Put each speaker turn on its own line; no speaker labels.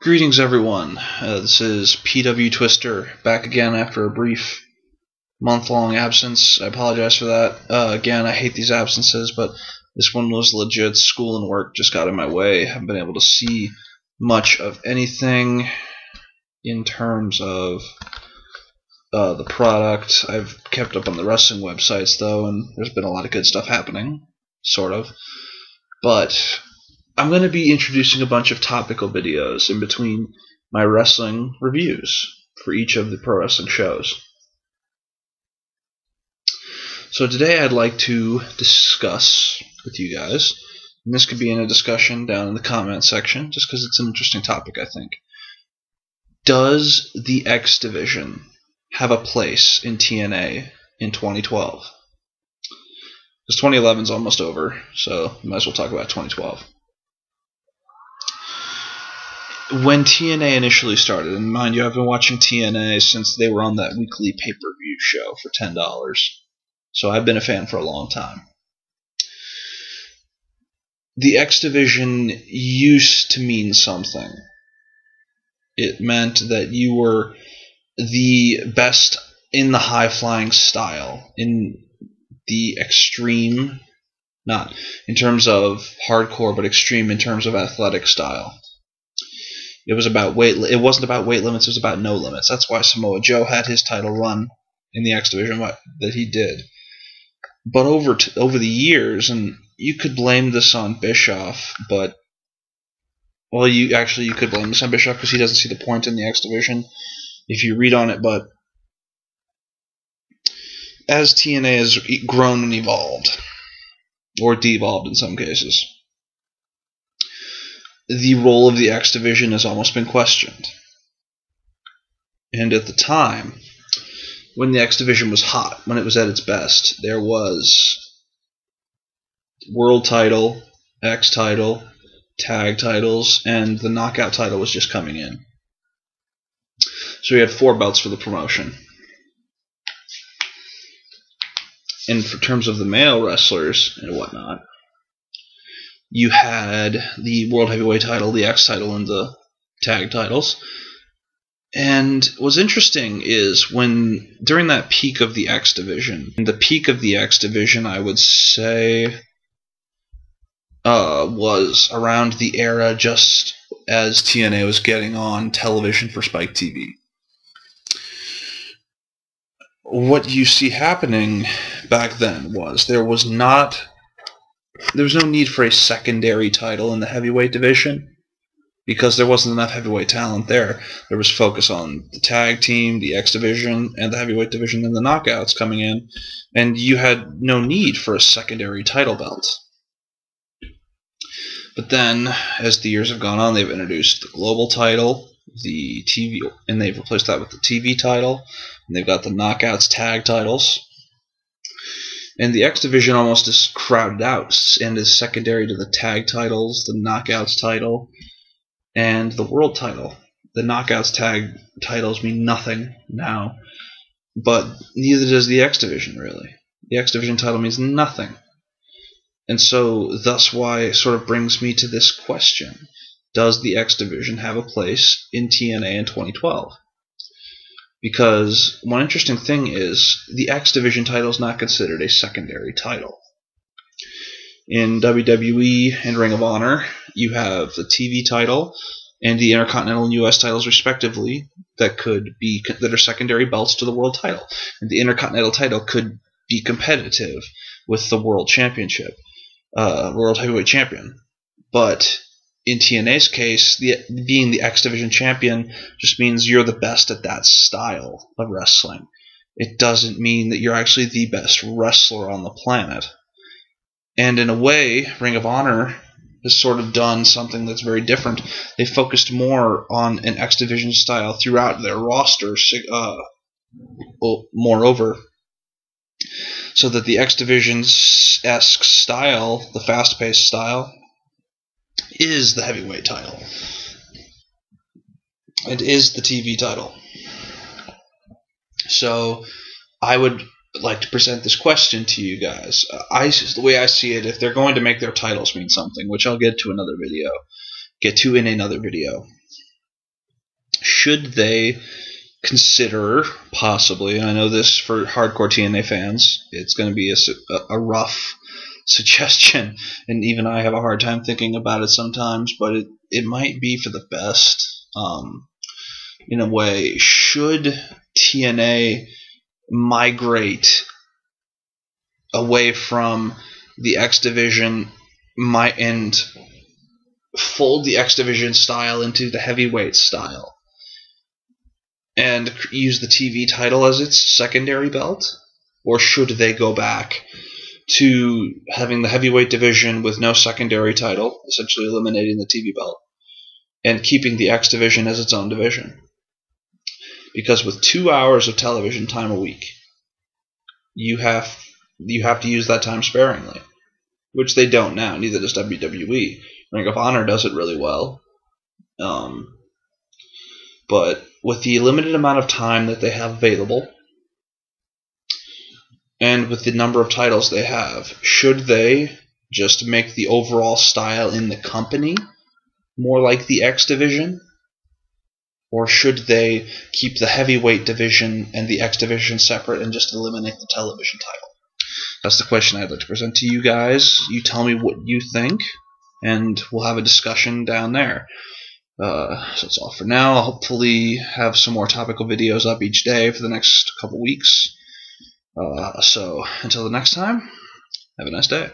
Greetings, everyone. This is PW Twister back again after a brief month-long absence. I apologize for that. Again, I hate these absences, but this one was legit. School and work just got in my way. I haven't been able to see much of anything in terms of the product. I've kept up on the wrestling websites, though, and there's been a lot of good stuff happening, sort of. But I'm going to be introducing a bunch of topical videos in between my wrestling reviews for each of the pro wrestling shows. So today I'd like to discuss with you guys, and this could be in a discussion down in the comment section, just because it's an interesting topic, I think. Does the X Division have a place in TNA in 2012? Because 2011 is almost over, so we might as well talk about 2012. When TNA initially started, and mind you, I've been watching TNA since they were on that weekly pay-per-view show for $10, so I've been a fan for a long time. The X Division used to mean something. It meant that you were the best in the high-flying style, in the extreme, not in terms of hardcore, but extreme in terms of athletic style. It was about weight. It wasn't about weight limits. It was about no limits. That's why Samoa Joe had his title run in the X Division that he did. But over the years, and you could blame this on Bischoff, but well, you could blame this on Bischoff because he doesn't see the point in the X Division if you read on it. But as TNA has grown and evolved, or devolved in some cases, the role of the X Division has almost been questioned. And at the time, when the X Division was hot, when it was at its best, there was World title, X title, Tag titles, and the Knockout title was just coming in. So we had 4 belts for the promotion. And for terms of the male wrestlers and whatnot, you had the World Heavyweight title, the X title, and the Tag titles. And what's interesting is during that peak of the X Division, I would say, was around the era just as TNA was getting on television for Spike TV. What you see happening back then was there was no need for a secondary title in the heavyweight division because there wasn't enough heavyweight talent there. There was focus on the tag team, the X Division, and the heavyweight division, and the knockouts coming in, and you had no need for a secondary title belt. But then, as the years have gone on, they've introduced the global title, the TV, and they've replaced that with the TV title, and they've got the knockouts tag titles. And the X Division almost is crowded out and is secondary to the tag titles, the knockouts title, and the world title. The knockouts tag titles mean nothing now, but neither does the X Division, really. The X Division title means nothing. And so, thus why it sort of brings me to this question. Does the X Division have a place in TNA in 2012? Because one interesting thing is the X Division title is not considered a secondary title. In WWE and Ring of Honor, you have the TV title and the Intercontinental and US titles respectively that are secondary belts to the World title. And the Intercontinental title could be competitive with the World Championship, World Heavyweight Champion. But in TNA's case, being the X Division champion just means you're the best at that style of wrestling. It doesn't mean that you're actually the best wrestler on the planet. And in a way, Ring of Honor has sort of done something that's very different. They focused more on an X Division style throughout their roster, moreover, so that the X Division-esque style, the fast-paced style, is the heavyweight title. It is the TV title. So I would like to present this question to you guys. The way I see it, if they're going to make their titles mean something, which I'll get to in another video, should they consider, possibly, and I know this for hardcore TNA fans, it's going to be a rough suggestion, and even I have a hard time thinking about it sometimes, but it might be for the best. In a way, should TNA migrate away from the X Division and fold the X Division style into the heavyweight style and use the TV title as its secondary belt? Or should they go back to having the heavyweight division with no secondary title, essentially eliminating the TV belt, and keeping the X Division as its own division? Because with 2 hours of television time a week, you have to use that time sparingly, which they don't now. Neither does WWE. Ring of Honor does it really well. But with the limited amount of time that they have available, and with the number of titles they have, should they just make the overall style in the company more like the X Division? Or should they keep the heavyweight division and the X Division separate and just eliminate the television title? That's the question I'd like to present to you guys. You tell me what you think, and we'll have a discussion down there. So that's all for now. I'll hopefully have some more topical videos up each day for the next couple weeks. So until the next time, have a nice day.